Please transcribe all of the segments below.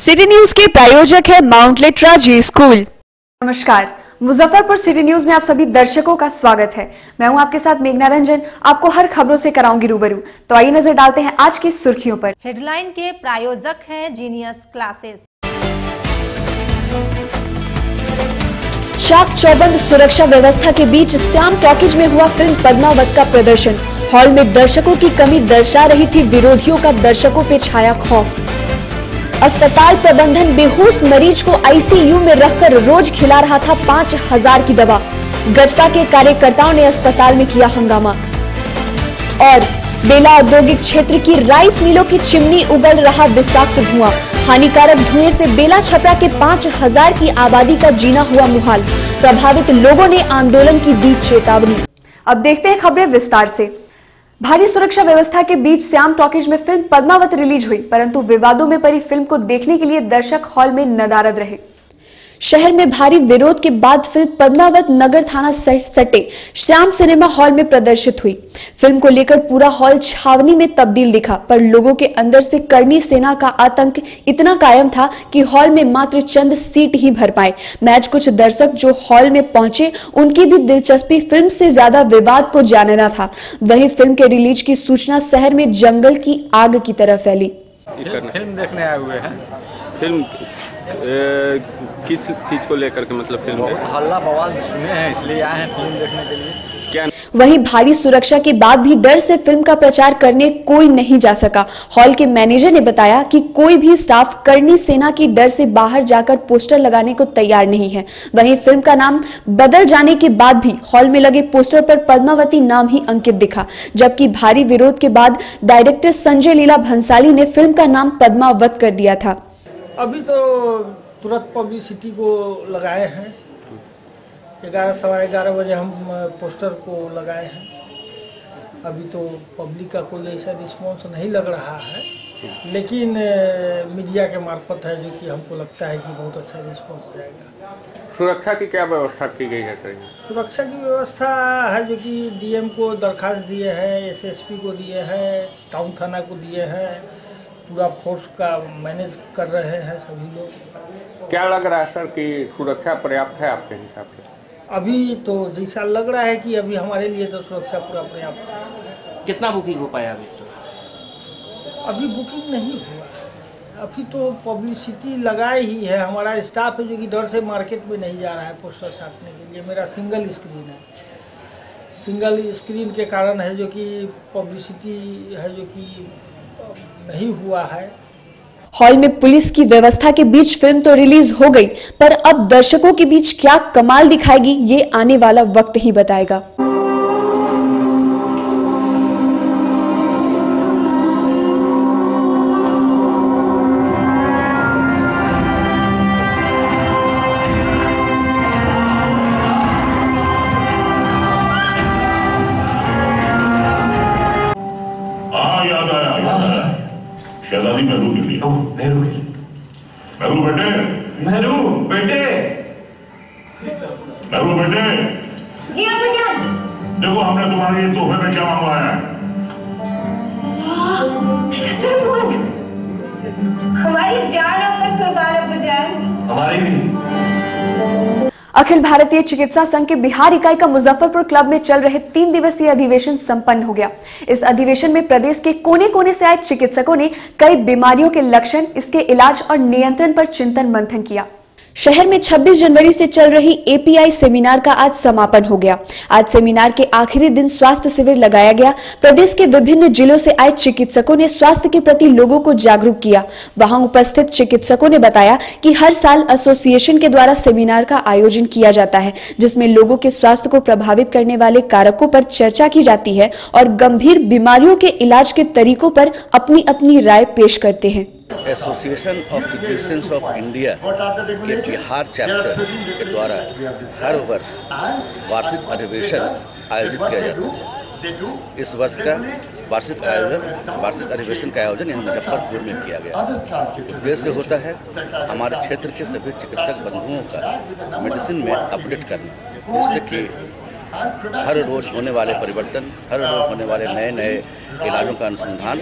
City news के प्रायोजक है माउंट लिटरा जी स्कूल। नमस्कार, मुजफ्फरपुर सिटी न्यूज में आप सभी दर्शकों का स्वागत है। मैं हूं आपके साथ मेघना रंजन। आपको हर खबरों से कराऊंगी रूबरू। तो आइए नजर डालते हैं आज की सुर्खियों पर। हेडलाइन के प्रायोजक हैं जीनियस क्लासेस। चाक चौबंद सुरक्षा व्यवस्था के बीच श्याम टॉकीज में हुआ फिल्म पद्मावत का प्रदर्शन। हॉल में दर्शकों की कमी दर्शा रही थी विरोधियों का दर्शकों पे छाया खौफ। अस्पताल प्रबंधन बेहोश मरीज को आईसीयू में रखकर रोज खिला रहा था 5000 की दवा। गजपा के कार्यकर्ताओं ने अस्पताल में किया हंगामा। और बेला औद्योगिक क्षेत्र की राइस मिलों की चिमनी उगल रहा विषाक्त धुआं। हानिकारक धुएं से बेला छपरा के 5000 की आबादी का जीना हुआ मुहाल। प्रभावित लोगों ने आंदोलन की दी चेतावनी। अब देखते हैं खबरें विस्तार से। भारी सुरक्षा व्यवस्था के बीच श्याम टॉकीज में फिल्म पद्मावत रिलीज हुई, परंतु विवादों में पड़ी फिल्म को देखने के लिए दर्शक हॉल में नदारद रहे। शहर में भारी विरोध के बाद फिल्म पद्मावत नगर थाना सटे श्याम सिनेमा हॉल में प्रदर्शित हुई। फिल्म को लेकर पूरा हॉल छावनी में तब्दील दिखा, पर लोगों के अंदर से करनी सेना का आतंक इतना कायम था कि हॉल में मात्र चंद सीट ही भर पाए। मैच कुछ दर्शक जो हॉल में पहुंचे, उनकी भी दिलचस्पी फिल्म से ज्यादा विवाद को जानना था। वहीं फिल्म के रिलीज की सूचना शहर में जंगल की आग की तरह फैली। फिल्म देखने आए हुए हैं। फिल्म किस चीज को लेकर के, मतलब फिल्म बहुत हल्ला बवाल सुने हैं, इसलिए आए हैं फिल्म देखने के लिए। क्या वहीं भारी सुरक्षा के बाद भी डर से फिल्म का प्रचार करने कोई नहीं जा सका। हॉल के मैनेजर ने बताया कि कोई भी स्टाफ करनी सेना की डर से बाहर जाकर पोस्टर लगाने को तैयार नहीं है। वहीं फिल्म का नाम बदल जाने के बाद भी हॉल में लगे पोस्टर पर पद्मावती नाम ही अंकित दिखा, जबकि भारी विरोध के बाद डायरेक्टर संजय लीला भंसाली ने फिल्म का नाम पद्मावत कर दिया था। अभी तो तुरंत पब्लिसिटी को लगाए हैं। 11 सवा 11 बजे हम पोस्टर को लगाए हैं। अभी तो पब्लिक का कोई ऐसा रिस्पॉन्स नहीं लग रहा है, लेकिन मीडिया के मार्फत है जो कि हमको लगता है कि बहुत अच्छा रिस्पॉन्स जाएगा। सुरक्षा की क्या व्यवस्था की गई है? सुरक्षा की व्यवस्था है जो कि डीएम को दरखास्त दिए हैं, एसएसपी को दिए हैं, टाउन थाना को दिए हैं। पूरा फोर्स का मैनेज कर रहे हैं सभी लोग। क्या लग रहा है सर कि सुरक्षा पर्याप्त है आपके हिसाब से? अभी तो जैसा लग रहा है कि अभी हमारे लिए तो सुरक्षा पूरा पर्याप्त है। कितना बुकिंग हो पाया अभी तो? अभी बुकिंग नहीं हुआ है, अभी तो पब्लिसिटी लगाए ही है। हमारा स्टाफ है जो कि डर से मार्केट में नहीं जा रहा है पोस्टर छापने के लिए। मेरा सिंगल स्क्रीन है, सिंगल स्क्रीन के कारण है जो कि पब्लिसिटी है जो कि नहीं हुआ है। हॉल में पुलिस की व्यवस्था के बीच फिल्म तो रिलीज हो गई, पर अब दर्शकों के बीच क्या कमाल दिखाएगी, ये आने वाला वक्त ही बताएगा। शहजादी मेहरू के लिए। मेहरू के लिए। मेहरू बेटे। मेहरू बेटे। मेहरू बेटे। जी अब्बू जान। देखो हमने तुम्हारे लिए तोहफे में क्या मंगवाया है। हमारी जान अब तक कुर्बान अब्बू जान। हमारी भी। अखिल भारतीय चिकित्सा संघ के बिहार इकाई का मुजफ्फरपुर क्लब में चल रहे 3 दिवसीय अधिवेशन संपन्न हो गया। इस अधिवेशन में प्रदेश के कोने कोने से आए चिकित्सकों ने कई बीमारियों के लक्षण, इसके इलाज और नियंत्रण पर चिंतन मंथन किया। शहर में 26 जनवरी से चल रही एपीआई सेमिनार का आज समापन हो गया। आज सेमिनार के आखिरी दिन स्वास्थ्य शिविर लगाया गया। प्रदेश के विभिन्न जिलों से आए चिकित्सकों ने स्वास्थ्य के प्रति लोगों को जागरूक किया। वहां उपस्थित चिकित्सकों ने बताया कि हर साल एसोसिएशन के द्वारा सेमिनार का आयोजन किया जाता है, जिसमें लोगों के स्वास्थ्य को प्रभावित करने वाले कारकों पर चर्चा की जाती है और गंभीर बीमारियों के इलाज के तरीकों पर अपनी अपनी राय पेश करते हैं। Association of physicians of India के बिहार चैप्टर के द्वारा हर वर्ष वार्षिक अधिवेशन आयोजित किया जाता है। इस वर्ष का वार्षिक अधिवेशन का आयोजन यहाँ मुजफ्फरपुर में किया गया। उद्देश्य होता है हमारे क्षेत्र के सभी चिकित्सक बंधुओं का मेडिसिन में अपडेट करना, जिससे कि हर रोज होने वाले परिवर्तन, हर रोज होने वाले नए नए इलाजों का अनुसंधान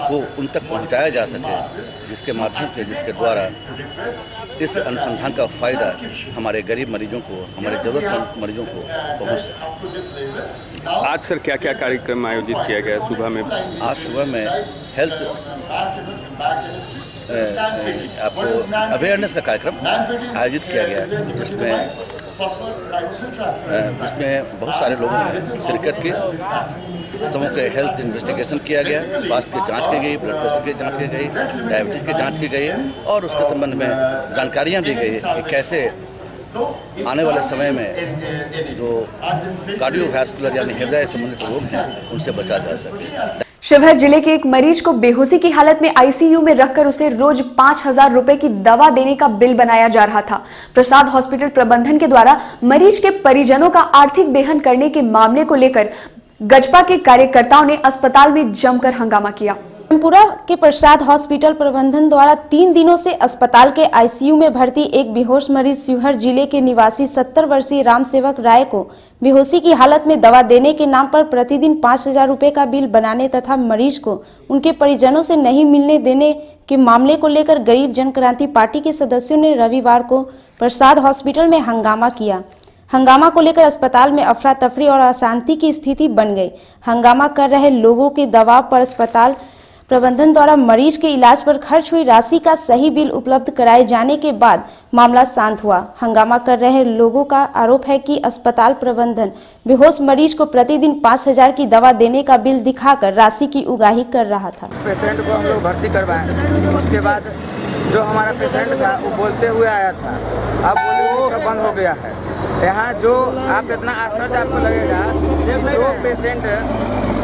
को उन तक पहुंचाया जा सके, जिसके माध्यम से, जिसके द्वारा इस अनुसंधान का फ़ायदा हमारे गरीब मरीजों को, हमारे ज़रूरतमंद मरीजों को पहुंच सके। आज सर क्या क्या कार्यक्रम आयोजित किया गया सुबह में? आज सुबह में हेल्थ आपको अवेयरनेस का कार्यक्रम आयोजित किया गया, जिसमें बहुत सारे लोगों ने शिरकत की। सबों के हेल्थ इन्वेस्टिगेशन किया गया, स्वास्थ्य की जांच की गई, ब्लड प्रेशर की जांच की गई, डायबिटीज़ की जांच की गई और उसके संबंध में जानकारियां दी गई कि कैसे आने वाले समय में जो कार्डियोवैस्कुलर यानी हृदय संबंधित रोग हैं उनसे बचा जा सके। शिवहर जिले के एक मरीज को बेहोशी की हालत में आईसीयू में रखकर उसे रोज 5,000 रुपए की दवा देने का बिल बनाया जा रहा था। प्रसाद हॉस्पिटल प्रबंधन के द्वारा मरीज के परिजनों का आर्थिक देहन करने के मामले को लेकर गजपा के कार्यकर्ताओं ने अस्पताल में जमकर हंगामा किया। रामपुरा के प्रसाद हॉस्पिटल प्रबंधन द्वारा 3 दिनों से अस्पताल के आईसीयू में भर्ती एक बेहोश मरीज शिवहर जिले के निवासी 70 वर्षीय रामसेवक राय को बेहोशी की हालत में दवा देने के नाम पर प्रतिदिन 5,000 रुपए का बिल बनाने तथा मरीज को उनके परिजनों से नहीं मिलने देने के मामले को लेकर गरीब जनक्रांति पार्टी के सदस्यों ने रविवार को प्रसाद हॉस्पिटल में हंगामा किया। हंगामा को लेकर अस्पताल में अफरा तफरी और अशांति की स्थिति बन गई। हंगामा कर रहे लोगों के दबाव पर अस्पताल प्रबंधन द्वारा मरीज के इलाज पर खर्च हुई राशि का सही बिल उपलब्ध कराए जाने के बाद मामला शांत हुआ। हंगामा कर रहे लोगों का आरोप है कि अस्पताल प्रबंधन बेहोश मरीज को प्रतिदिन 5,000 की दवा देने का बिल दिखाकर राशि की उगाही कर रहा था। पेशेंट को हम लोग भर्ती करवाएं, उसके बाद जो हमारा पेशेंट था वो बोलते हुए आया था, अब बोलने सब बंद हो गया है। यहाँ जो आप इतना आश्चर्य आपको लगेगा कि जो पेशेंट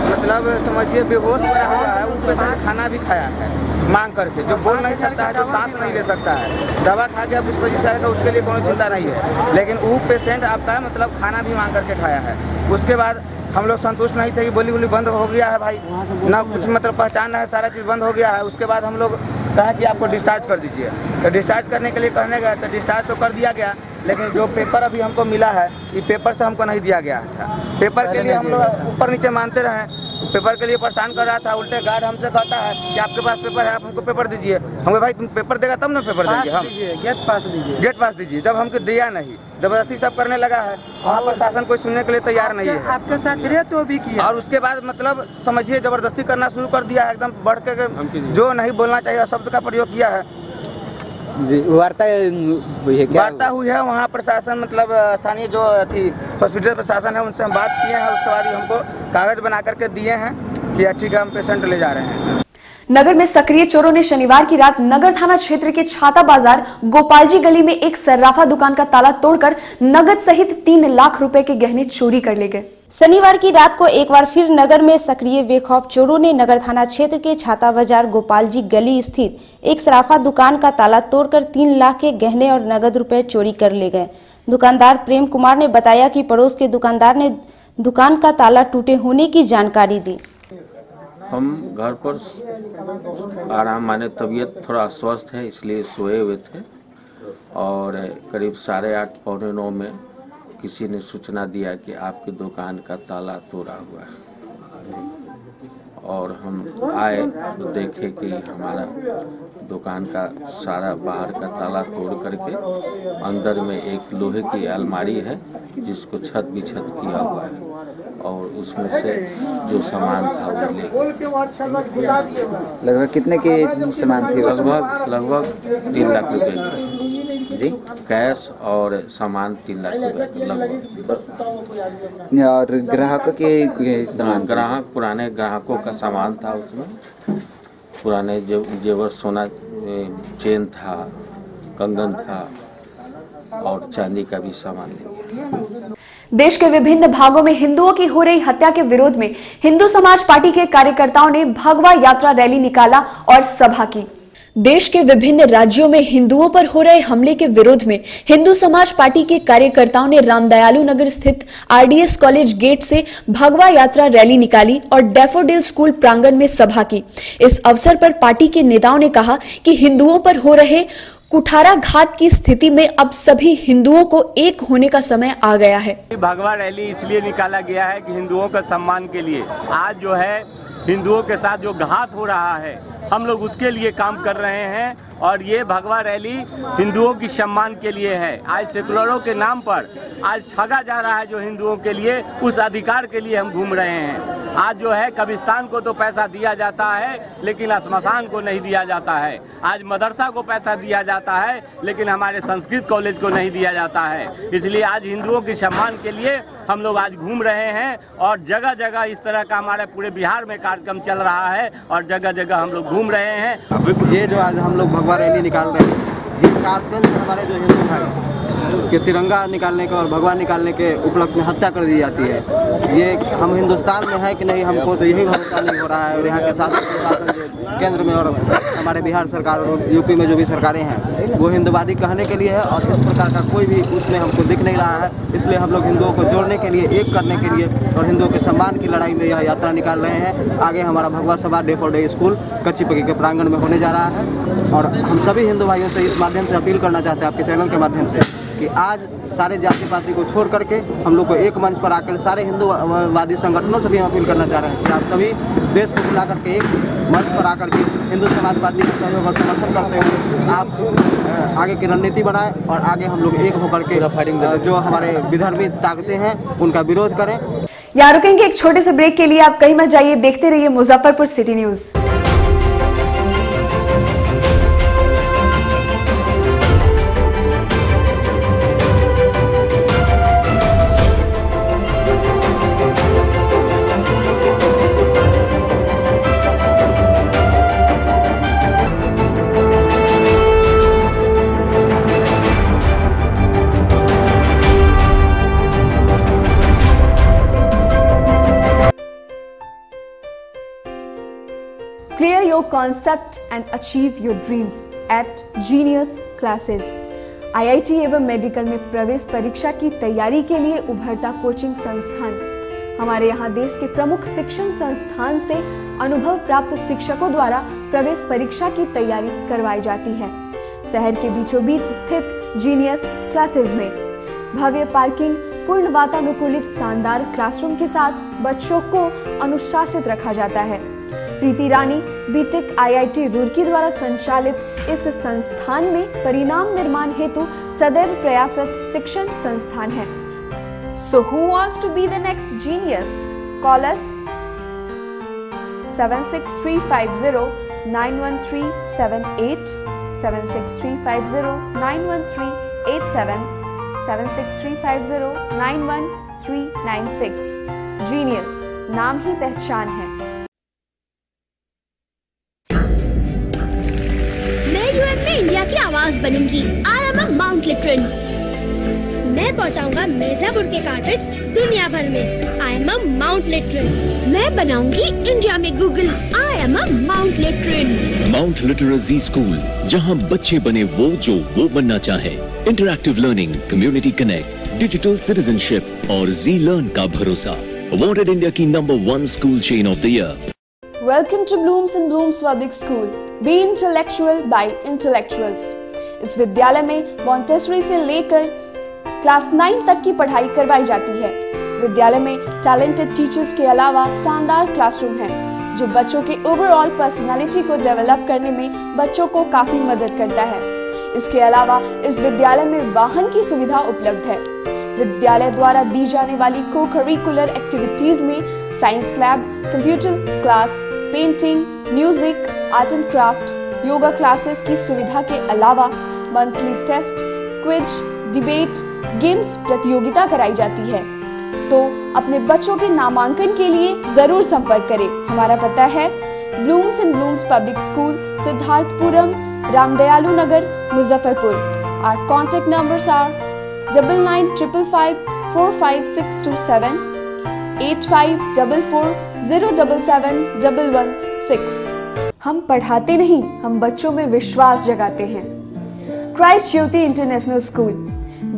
मतलब समझिए बेहोश पड़ा हुआ है, वो पेशेंट खाना भी खाया है मांग करके, जो बोल नहीं सकता है, जो सांस नहीं ले सकता है, दवा खा के अब इस वजह से आएगा, उसके लिए कोई चिंता नहीं है। लेकिन वो पेशेंट आपका मतलब खाना भी मांग करके खाया है। उसके बाद हम लोग संतुष्ट नहीं थे कि बोली गोली बंद हो गया है भाई, ना कुछ मतलब पहचान है, सारा चीज़ बंद हो गया है। उसके बाद हम लोग कहा कि आपको डिस्चार्ज कर दीजिए, तो डिस्चार्ज करने के लिए कहने गए तो डिस्चार्ज तो कर दिया गया, लेकिन जो पेपर अभी हमको मिला है ये पेपर से हमको नहीं दिया गया था। पेपर के लिए हम लोग ऊपर नीचे मानते रहे, पेपर के लिए परेशान कर रहा था। उल्टे गार्ड हमसे कहता है कि आपके पास पेपर है, आप हमको पेपर दीजिए। हमको भाई तुम पेपर देगा तब ना पेपर देंगे, हम गेट पास दीजिए, गेट पास दीजिए। जब हमको दिया नहीं, जबरदस्ती सब करने लगा है, वहाँ प्रशासन कोई सुनने के लिए तैयार नहीं है। आपके साथ तो भी किया और उसके बाद मतलब समझिए जबरदस्ती करना शुरू कर दिया है, एकदम बढ़ के जो नहीं बोलना चाहिए शब्द का प्रयोग किया है। वार्ता हुई है वहाँ प्रशासन मतलब स्थानीय जो थी हॉस्पिटल प्रशासन है उनसे हम बात किए हैं। उसके बाद हमको कागज बना करके दिए हैं कि ठीक है हम पेशेंट ले जा रहे हैं। नगर में सक्रिय चोरों ने शनिवार की रात नगर थाना क्षेत्र के छाता बाजार गोपालजी गली में एक सर्राफा दुकान का ताला तोड़कर नगद सहित 3 लाख रुपए के गहने चोरी कर ले गए। शनिवार की रात को एक बार फिर नगर में सक्रिय बेखौफ चोरों ने नगर थाना क्षेत्र के छाता बाजार गोपालजी गली स्थित एक सराफा दुकान का ताला तोड़कर 3 लाख के गहने और नगद रुपए चोरी कर ले गए। दुकानदार प्रेम कुमार ने बताया कि पड़ोस के दुकानदार ने दुकान का ताला टूटे होने की जानकारी दी। हम घर पर आराम माने तबीयत थोड़ा अस्वस्थ है इसलिए सोए हुए थे और करीब 8:30 पौने 9 में किसी ने सूचना दिया कि आपकी दुकान का ताला तोड़ा हुआ है और हम आए तो देखे कि हमारा दुकान का सारा बाहर का ताला तोड़ करके अंदर में एक लोहे की अलमारी है जिसको छत बिछत किया हुआ है और उसमें से जो सामान था वो ले। लगभग कितने के सामान थे? लगभग 3 लाख रुपए जी कैश और सामान 3 लाख रुपए लगभग। और ग्राहकों के सामान? ग्राहक पुराने ग्राहकों का सामान था, उसमें पुराने जेवर सोना चेन था, कंगन था और चांदी का भी सामान ले गया। देश के विभिन्न भागों में हिंदुओं की हो रही हत्या के विरोध में हिंदू समाज पार्टी के कार्यकर्ताओं ने भगवा यात्रा रैली निकाला और सभा की। देश के विभिन्न राज्यों में हिंदुओं पर हो रहे हमले के विरोध में हिंदू समाज पार्टी के कार्यकर्ताओं ने रामदयालु नगर स्थित आरडीएस कॉलेज गेट से भगवा यात्रा रैली निकाली और डैफोडिल स्कूल प्रांगण में सभा की। इस अवसर पर पार्टी के नेताओं ने कहा कि हिंदुओं पर हो रहे कुठारा घाट की स्थिति में अब सभी हिंदुओं को एक होने का समय आ गया है। भगवा रैली इसलिए निकाला गया है कि हिंदुओं का सम्मान के लिए। आज जो है हिंदुओं के साथ जो घात हो रहा है, हम लोग उसके लिए काम कर रहे हैं और ये भगवा रैली हिंदुओं की सम्मान के लिए है। आज सेकुलरों के नाम पर आज ठगा जा रहा है जो हिंदुओं के लिए, उस अधिकार के लिए हम घूम रहे हैं। आज जो है कब्रिस्तान को तो पैसा दिया जाता है लेकिन स्मशान को नहीं दिया जाता है। आज मदरसा को पैसा दिया जाता है लेकिन हमारे संस्कृत कॉलेज को नहीं दिया जाता है। इसलिए आज हिंदुओं के सम्मान के लिए हम लोग आज घूम रहे हैं और जगह जगह इस तरह का हमारे पूरे बिहार में कार्यक्रम चल रहा है और जगह जगह हम लोग घूम रहे हैं। ये जो आज हम लोग भगवा रैली निकाल रहे हैं, ये खासगंज हमारे जो हिंदू भाई कि तिरंगा निकालने के और भगवान निकालने के उपलक्ष्य में हत्या कर दी जाती है। ये हम हिंदुस्तान में है कि नहीं, हमको तो यही भरोसा नहीं हो रहा है। और यहाँ के शासन केंद्र में और हमारे बिहार सरकार और यूपी में जो भी सरकारें हैं वो हिंदुवादी कहने के लिए है और इस प्रकार का कोई भी उसमें हमको दिख नहीं रहा है। इसलिए हम लोग हिंदुओं को जोड़ने के लिए, एक करने के लिए और हिंदुओं के सम्मान की लड़ाई में यह यात्रा निकाल रहे हैं। आगे हमारा भगवा सभा डे फॉर डे स्कूल कच्ची पक्की के प्रांगण में होने जा रहा है और हम सभी हिंदू भाइयों से इस माध्यम से अपील करना चाहते हैं, आपके चैनल के माध्यम से, कि आज सारे जाति पाति को छोड़ करके हम लोग को एक मंच पर आकर सारे हिंदूवादी संगठनों से भी हम अपील करना चाह रहे हैं कि आप सभी देश को बुला करके एक मंच पर आकर के हिंदू समाज पार्टी का सहयोग और समर्थन करते हुए आप आगे की रणनीति बनाएं और आगे हम लोग एक होकर के जो हमारे विधर्मी ताकतें हैं उनका विरोध करें। यहाँ रुकेंगे एक छोटे से ब्रेक के लिए, आप कहीं मत जाइए, देखते रहिए Muzaffarpur city news. Clear your concept and achieve your dreams at Genius Classes। IIT एवं मेडिकल में प्रवेश परीक्षा की तैयारी के लिए उभरता कोचिंग संस्थान। हमारे यहाँ देश के प्रमुख शिक्षण संस्थान से अनुभव प्राप्त शिक्षकों द्वारा प्रवेश परीक्षा की तैयारी करवाई जाती है। शहर के बीचों बीच स्थित जीनियस क्लासेस में भव्य पार्किंग, पूर्ण वातानुकूलित शानदार क्लासरूम के साथ बच्चों को अनुशासित रखा जाता है। प्रीति रानी बीटेक IIT रुड़की द्वारा संचालित इस संस्थान में परिणाम निर्माण हेतु सदैव प्रयासरत शिक्षण संस्थान है। So who wants to be the next genius? Call us 76350-91378, 76350-91387, 76350-91396। Genius नाम ही पहचान है। इंडिया की आवाज बनूंगी। आई एम अ माउंट लिटरन। मैं पहुंचाऊंगा मिर्जापुर के कार्टेज दुनिया भर में। I am a Mount Literan. मैं बनाऊंगी इंडिया में Google. I am a Mount Literan. Mount literacy school, जहां बच्चे बने जो वो बनना चाहे। Interactive learning, community connect, digital citizenship और जी लर्न का भरोसा। अवॉर्डेड इंडिया की number 1 school chain of the year. Welcome to Blooms and Blooms Public School. Be intellectual by intellectuals. इस विद्यालय में मॉन्टेसरी से लेकर क्लास 9 तक की पढ़ाई करवाई जाती है। विद्यालय में टैलेंटेड टीचर्स के अलावा शानदार क्लासरूम है जो बच्चों के ओवरऑल पर्सनालिटी को डेवलप करने में बच्चों को काफी मदद करता है। इसके अलावा इस विद्यालय में वाहन की सुविधा उपलब्ध है। विद्यालय द्वारा दी जाने वाली को करिकुलर एक्टिविटीज में science lab, computer class, painting, music, art and craft, yoga classes की सुविधा के अलावा monthly test, quiz, debate, games प्रतियोगिता कराई जाती है। तो अपने बच्चों के नामांकन के लिए जरूर संपर्क करें। हमारा पता है Blooms and Blooms public school, Siddharthpuram, Ramdayalu Nagar, Muzaffarpur. Our contact numbers are 9955545627, 8544077116। हम पढ़ाते नहीं, हम बच्चों में विश्वास जगाते हैं। Christ Jyoti international school,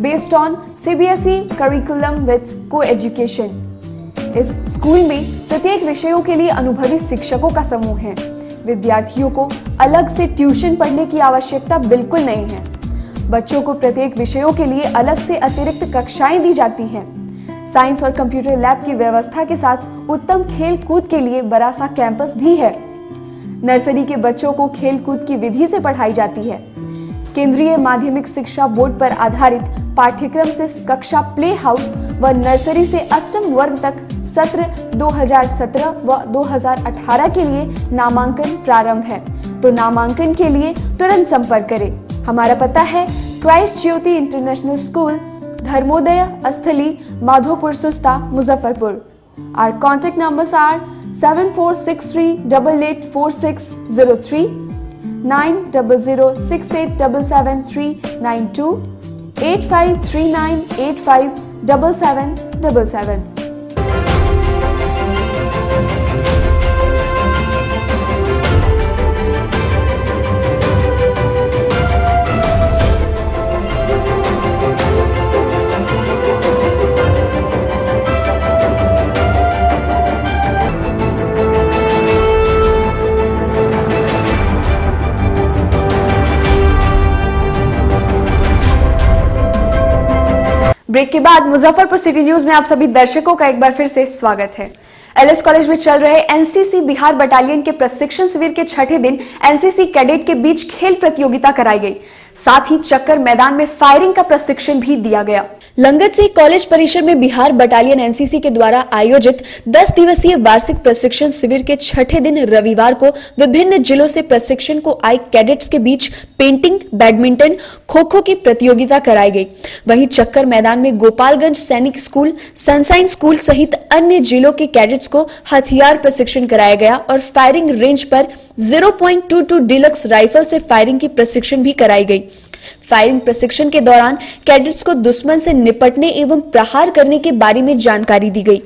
based on CBSE curriculum with co-education. इस स्कूल में प्रत्येक विषयों के लिए अनुभवी शिक्षकों का समूह है। विद्यार्थियों को अलग से ट्यूशन पढ़ने की आवश्यकता बिल्कुल नहीं है। बच्चों को प्रत्येक विषयों के लिए अलग से अतिरिक्त कक्षाएं दी जाती हैं। साइंस और कंप्यूटर लैब की व्यवस्था के साथ उत्तम खेल कूद के लिए बड़ा सा कैंपस भी है। नर्सरी के बच्चों को खेल कूद की विधि से पढ़ाई जाती है। केंद्रीय माध्यमिक शिक्षा बोर्ड पर आधारित पाठ्यक्रम से कक्षा प्ले हाउस व नर्सरी से अष्टम वर्ग तक सत्र 2017 व 2018 के लिए नामांकन प्रारंभ है, तो नामांकन के लिए तुरंत संपर्क करें। हमारा पता है Christ Jyoti international school, Dharmoday Sthali, Madhopur Susta, Muzaffarpur. Our contact numbers are 7463884603, 9006877392, 8539857777. Break के बाद मुजफ्फरपुर सिटी न्यूज में आप सभी दर्शकों का एक बार फिर से स्वागत है। एलएस कॉलेज में चल रहे एनसीसी बिहार बटालियन के प्रशिक्षण शिविर के छठे दिन एनसीसी कैडेट के बीच खेल प्रतियोगिता कराई गई। साथ ही चक्कर मैदान में फायरिंग का प्रशिक्षण भी दिया गया। लंगट से कॉलेज परिसर में बिहार बटालियन एनसीसी के द्वारा आयोजित 10 दिवसीय वार्षिक प्रशिक्षण शिविर के छठे दिन रविवार को विभिन्न जिलों से प्रशिक्षण को आए कैडेट्स के बीच पेंटिंग, बैडमिंटन, खो-खो की प्रतियोगिता कराई गई। वहीं चक्कर मैदान में गोपालगंज सैनिक स्कूल, सनसाइन स्कूल सहित अन्य जिलों के कैडेट्स को हथियार प्रशिक्षण कराया गया और फायरिंग रेंज पर 0.22 डिलक्स राइफल से फायरिंग की प्रशिक्षण भी कराई गई। फायरिंग प्रशिक्षण के दौरान कैडेट्स को दुश्मन से निपटने एवं प्रहार करने के बारे में जानकारी दी गई।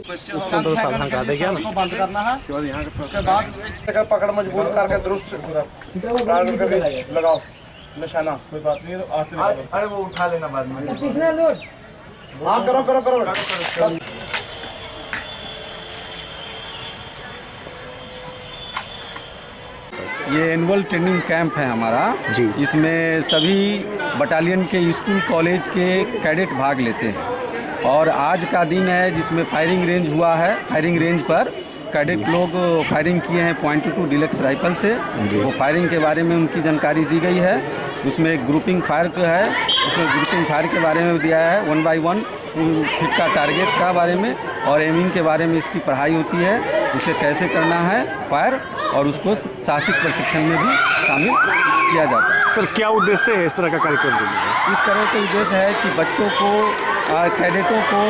पकड़ मजबूर करके दुरुस्त लगाओ निशाना, कोई बात नहीं। अरे वो उठा लेना बाद में। हाँ करो करो करो। ये एनुअल ट्रेनिंग कैंप है हमारा जी। इसमें सभी बटालियन के स्कूल कॉलेज के कैडेट भाग लेते हैं और आज का दिन है जिसमें फायरिंग रेंज हुआ है। फायरिंग रेंज पर कैडेट लोग फायरिंग किए हैं .22 डिलक्स राइफल से। वो फायरिंग के बारे में उनकी जानकारी दी गई है। उसमें ग्रुपिंग फायर है, उसमें ग्रुपिंग फायर के बारे में दिया है, 1 by 1 हिट का टारगेट का बारे में और एमिंग के बारे में इसकी पढ़ाई होती है। इसे कैसे करना है फायर और उसको साहसिक प्रशिक्षण में भी शामिल किया जाता है। सर क्या उद्देश्य है इस तरह का कार्यक्रम? इस तरह का उद्देश्य है कि बच्चों को, कैडेटों को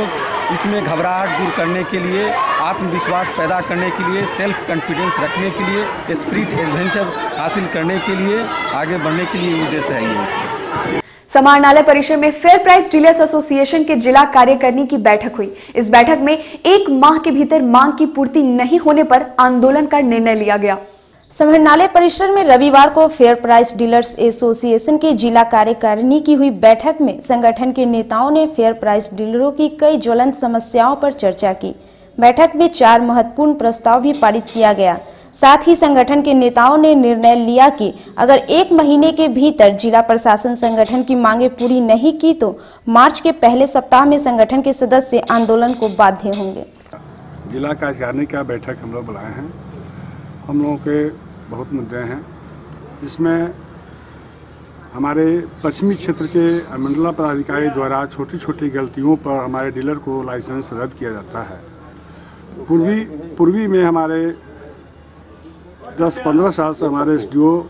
इसमें घबराहट दूर करने के लिए, आत्मविश्वास पैदा करने के लिए, सेल्फ कॉन्फिडेंस रखने के लिए, स्पिरिट एडवेंचर हासिल करने के लिए, आगे बढ़ने के लिए उद्देश्य है ये। समाहरणालय परिसर में फेयर प्राइस डीलर्स एसोसिएशन के जिला कार्यकारिणी की बैठक हुई। इस बैठक में 1 माह के भीतर मांग की पूर्ति नहीं होने पर आंदोलन का निर्णय लिया गया। समाहरणालय परिसर में रविवार को फेयर प्राइस डीलर्स एसोसिएशन के जिला कार्यकारिणी की हुई बैठक में संगठन के नेताओं ने फेयर प्राइस डीलरों की कई ज्वलंत समस्याओं पर चर्चा की। बैठक में 4 महत्वपूर्ण प्रस्ताव भी पारित किया गया। साथ ही संगठन के नेताओं ने निर्णय लिया कि अगर 1 महीने के भीतर जिला प्रशासन संगठन की मांगे पूरी नहीं की तो मार्च के पहले सप्ताह में संगठन के सदस्य आंदोलन को बाध्य होंगे। जिला कार्यकारिणी का बैठक हम लोग बुलाए हैं। हम लोगों के बहुत मुद्दे हैं। इसमें हमारे पश्चिमी क्षेत्र के मंडला पदाधिकारी द्वारा छोटी छोटी गलतियों पर हमारे डीलर को लाइसेंस रद्द किया जाता है। पूर्वी में हमारे 10-15 साल से हमारे एसडीओ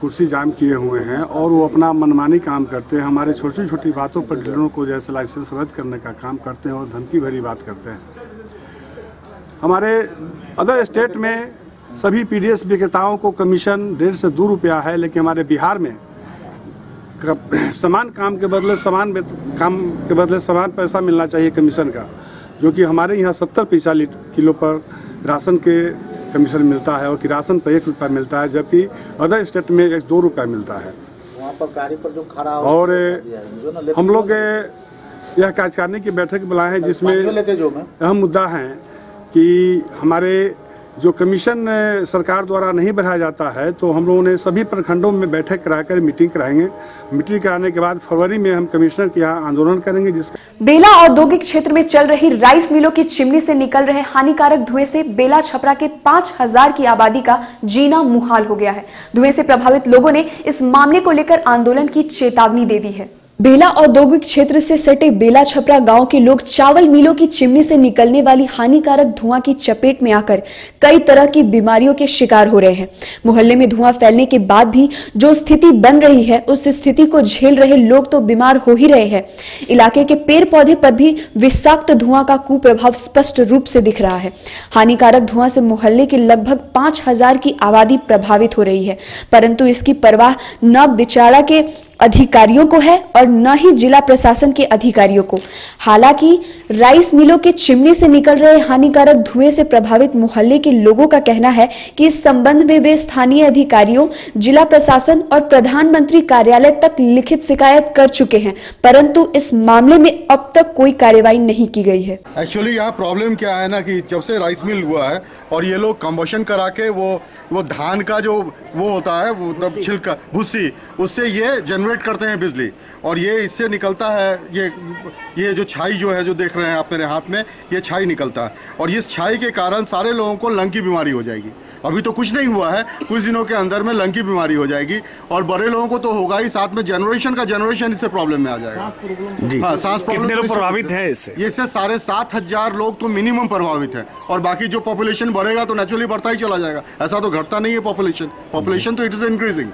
कुर्सी जाम किए हुए हैं और वो अपना मनमानी काम करते हैं। हमारे छोटी छोटी बातों पर डीलरों को जैसे लाइसेंस रद्द करने का काम करते हैं और धमकी भरी बात करते हैं। हमारे अदर स्टेट में सभी पीडीएस विक्रेताओं को कमीशन 1.5 से 2 रुपया है, लेकिन हमारे बिहार में समान काम के बदले समान पैसा मिलना चाहिए कमीशन का, जो कि हमारे यहाँ 70 पैसा किलो पर राशन के कमीशन मिलता है और किरासन पर 1 रुपया मिलता है, जबकि अदर स्टेट में 2 रुपया मिलता है। वहाँ पर गाड़ी पर जो खड़ा और हम लोग यह कार्यकारिणी की बैठक बुलाए हैं जिसमें अहम मुद्दा है कि हमारे जो कमीशन सरकार द्वारा नहीं बढ़ाया जाता है, तो हम लोगों ने सभी प्रखंडों में बैठक कराकर मीटिंग कराएंगे। मीटिंग कराने के बाद फरवरी में हम कमिश्नर के यहाँ आंदोलन करेंगे। जिसका बेला औद्योगिक क्षेत्र में चल रही राइस मिलों की चिमनी से निकल रहे हानिकारक धुएं से बेला छपरा के 5000 की आबादी का जीना मुहाल हो गया है। धुएं से प्रभावित लोगों ने इस मामले को लेकर आंदोलन की चेतावनी दे दी है। बेला औद्योगिक क्षेत्र से सटे बेला छपरा गांव के लोग चावल मिलों की चिमनी से निकलने वाली हानिकारक धुआं की चपेट में आकर कई तरह की बीमारियों के शिकार हो रहे हैं। मोहल्ले में धुआं फैलने के बाद भी जो स्थिति बन रही है, उस स्थिति को झेल रहे लोग तो बीमार हो ही रहे हैं। इलाके के पेड़ पौधे पर भी विषाक्त धुआं का कुप्रभाव स्पष्ट रूप से दिख रहा है। हानिकारक धुआं से मोहल्ले के लगभग 5000 की आबादी प्रभावित हो रही है, परंतु इसकी परवाह न बिचारा के अधिकारियों को है और न ही जिला प्रशासन के अधिकारियों को। हालांकि राइस मिलों के चिमनी से निकल रहे हानिकारक धुएं से प्रभावित मोहल्ले के लोगों का कहना है कि इस संबंध में वे स्थानीय अधिकारियों, जिला प्रशासन और प्रधानमंत्री कार्यालय तक लिखित शिकायत कर चुके हैं, परंतु इस मामले में अब तक कोई कार्रवाई नहीं की गई है। एक्चुअली यहाँ प्रॉब्लम क्या है ना कि जब से राइस मिल हुआ है और ये लोग कंबोशन करा के वो धान का जो वो होता है, वो तब छिलका भूसी, उससे ये जनरेट करते हैं बिजली, और ये इससे निकलता है ये जो छाई जो है, जो देख रहे हैं आप मेरे हाथ में, ये छाई निकलता है, और इस छाई के कारण सारे लोगों को लंग की बीमारी हो जाएगी। अभी तो कुछ नहीं हुआ है, कुछ दिनों के अंदर में लंग की बीमारी हो जाएगी, और बड़े लोगों को तो होगा ही, साथ में जनरेशन इससे प्रॉब्लम में आ जाएगा। हाँ, सांस प्रॉब्लम। कितने लोग प्रभावित हैं इससे? इससे 7,500 लोग तो मिनिमम प्रभावित है, और बाकी जो पॉपुलेशन बढ़ेगा तो नेचुरली बढ़ता ही चला जाएगा। ऐसा तो घटता नहीं है पॉपुलेशन तो इट इज इंक्रीजिंग,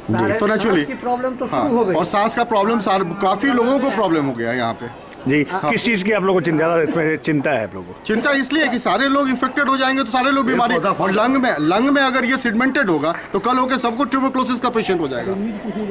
तो नेचुरली प्रॉब्लम तो शुरू हो गई। और सांस का प्रॉब्लम काफी लोगों को प्रॉब्लम हो गया है यहाँ पे। जी, किस चीज की आप लोगों को ज्यादा चिंता है? आप लोगों को चिंता इसलिए कि सारे लोग इफेक्टेड हो जाएंगे, तो सारे लोग बीमारी, और लंग में अगर ये सेडिमेंटेड होगा तो कल होकर सबको ट्यूबरक्लोसिस का पेशेंट हो जाएगा,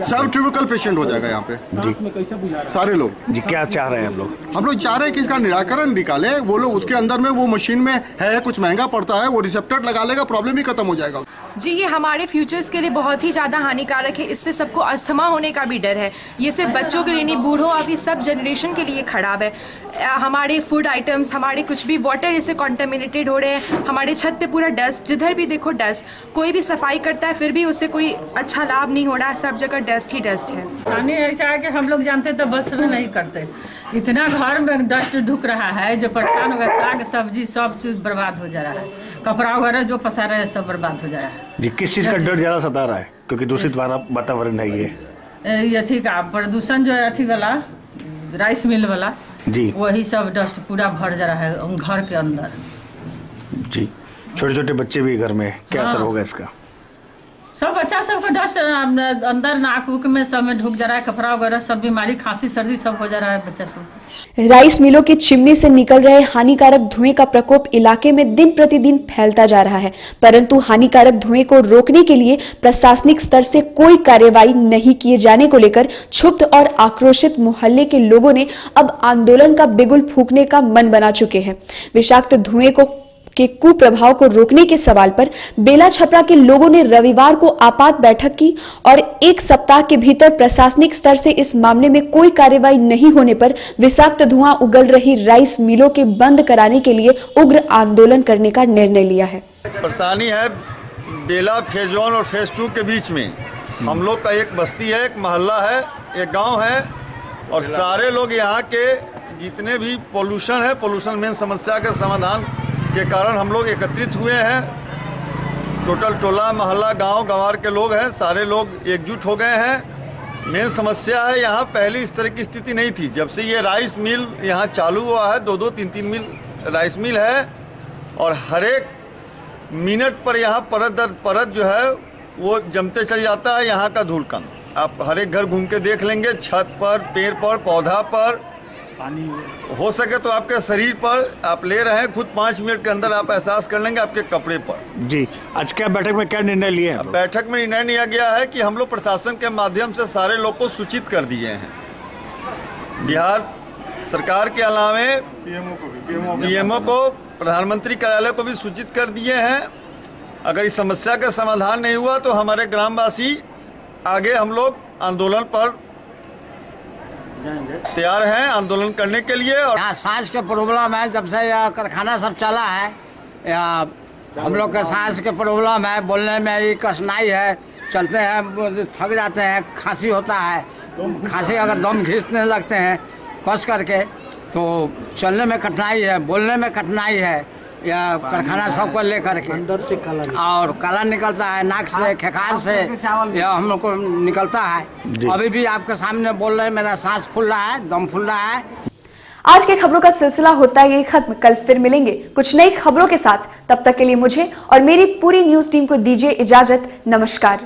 सब ट्यूबरकल पेशेंट हो जाएगा यहाँ पे सारे लोग। जी, क्या चाह रहे हैं हम लोग चाह रहे हैं कि इसका निराकरण निकाले। वो लोग उसके अंदर में वो मशीन में है, कुछ महंगा पड़ता है, वो रिसेप्टर लगा लेगा, प्रॉब्लम ही खत्म हो जाएगा। जी, ये हमारे फ्यूचर्स के लिए बहुत ही ज़्यादा हानिकारक है। इससे सबको अस्थमा होने का भी डर है। ये सिर्फ बच्चों के लिए नहीं, बूढ़ों और भी सब जनरेशन के लिए खराब है। हमारे फूड आइटम्स, हमारे कुछ भी वाटर इससे कॉन्टेमिनेटेड हो रहे हैं। हमारे छत पे पूरा डस्ट, जिधर भी देखो डस्ट। कोई भी सफाई करता है फिर भी उससे कोई अच्छा लाभ नहीं हो रहा है, सब जगह डस्ट ही डस्ट है। पानी ऐसा है कि हम लोग जानते तो बस में नहीं करते। इतना घर में डस्ट ढुक रहा है, जो परेशान होगा, साग सब्जी सब चीज़ बर्बाद हो जा रहा है, कपड़ा वगैरह जो पसा रहे हैं सब बर्बाद हो जा रहा है। जी, किस चीज़ का डर ज़्यादा सता रहा है? क्योंकि दूषित वातावरण है ये अथी का प्रदूषण जो है, अथी वाला राइस मिल वाला जी, वही सब डस्ट पूरा भर जा रहा है घर के अंदर। जी, छोटे छोटे बच्चे भी घर में, क्या असर होगा इसका? सब बच्चा सबको डस्ट अंदर नाक उक में सब में ढुक जा रहा है, कपड़ा वगैरह सब बीमारी, खांसी सर्दी सब हो जा रहा है बच्चा सब। राइस मिलों की चिमनी से निकल रहे हानिकारक धुएं का प्रकोप इलाके में दिन प्रतिदिन फैलता जा रहा है, परंतु हानिकारक धुएं को रोकने के लिए प्रशासनिक स्तर से कोई कार्यवाही नहीं किए जाने को लेकर क्षुब्ध और आक्रोशित मोहल्ले के लोगों ने अब आंदोलन का बिगुल फूंकने का मन बना चुके हैं। विषाक्त धुएं के कुप्रभाव को रोकने के सवाल पर बेला छपरा के लोगों ने रविवार को आपात बैठक की और 1 सप्ताह के भीतर प्रशासनिक स्तर से इस मामले में कोई कार्रवाई नहीं होने पर विषाक्त धुआं उगल रही राइस मिलों के बंद कराने के लिए उग्र आंदोलन करने का निर्णय लिया है। परेशानी है बेला फेज 1 और फेज 2 के बीच में। हम लोग का एक बस्ती है, एक मोहल्ला है, एक गाँव है, और सारे लोग यहाँ के जितने भी पोल्यूशन है, पोल्यूशन मेन समस्या के समाधान के कारण हम लोग एकत्रित हुए हैं। टोटल टोला मोहल्ला गांव गंवार के लोग हैं, सारे लोग एकजुट हो गए हैं। मेन समस्या है यहाँ पहले इस तरह की स्थिति नहीं थी। जब से ये राइस मिल यहाँ चालू हुआ है, 2-2, 3-3 मिल राइस मिल है, और हर एक मिनट पर यहाँ परत दर परत जो है वो जमते चल जाता है यहाँ का धूलकण। आप हर एक घर घूम के देख लेंगे, छत पर, पेड़ पर, पौधा पर, पानी हो सके तो आपके शरीर पर आप ले रहे हैं, खुद 5 मिनट के अंदर आप एहसास कर लेंगे आपके कपड़े पर। जी, आज क्या बैठक में क्या निर्णय लिए हैं? बैठक में निर्णय लिया गया है कि हम लोग प्रशासन के माध्यम से सारे लोग को सूचित कर दिए हैं। बिहार सरकार के अलावे पीएमओ को, प्रधानमंत्री कार्यालय को भी सूचित कर दिए हैं। अगर इस समस्या का समाधान नहीं हुआ तो हमारे ग्रामवासी आगे हम लोग आंदोलन पर तैयार हैं, आंदोलन करने के लिए। और यहाँ सांस का प्रॉब्लम है, जब से कारखाना सब चला है, हम लोग के सांस के प्रॉब्लम है, बोलने में ये कठिनाई है, चलते हैं थक जाते हैं, खांसी होता है, खांसी अगर दम खींचने लगते हैं कस करके तो चलने में कठिनाई है, बोलने में कठिनाई है, या कारखाना सबको ले करके अंदर से और काला निकलता है नाक से, खेखार से, या हम लोग को निकलता है। अभी भी आपके सामने बोल रहे हैं, मेरा सांस फूल रहा है, दम फूल रहा है। आज के खबरों का सिलसिला होता है ये खत्म। कल फिर मिलेंगे कुछ नई खबरों के साथ। तब तक के लिए मुझे और मेरी पूरी न्यूज टीम को दीजिए इजाजत। नमस्कार।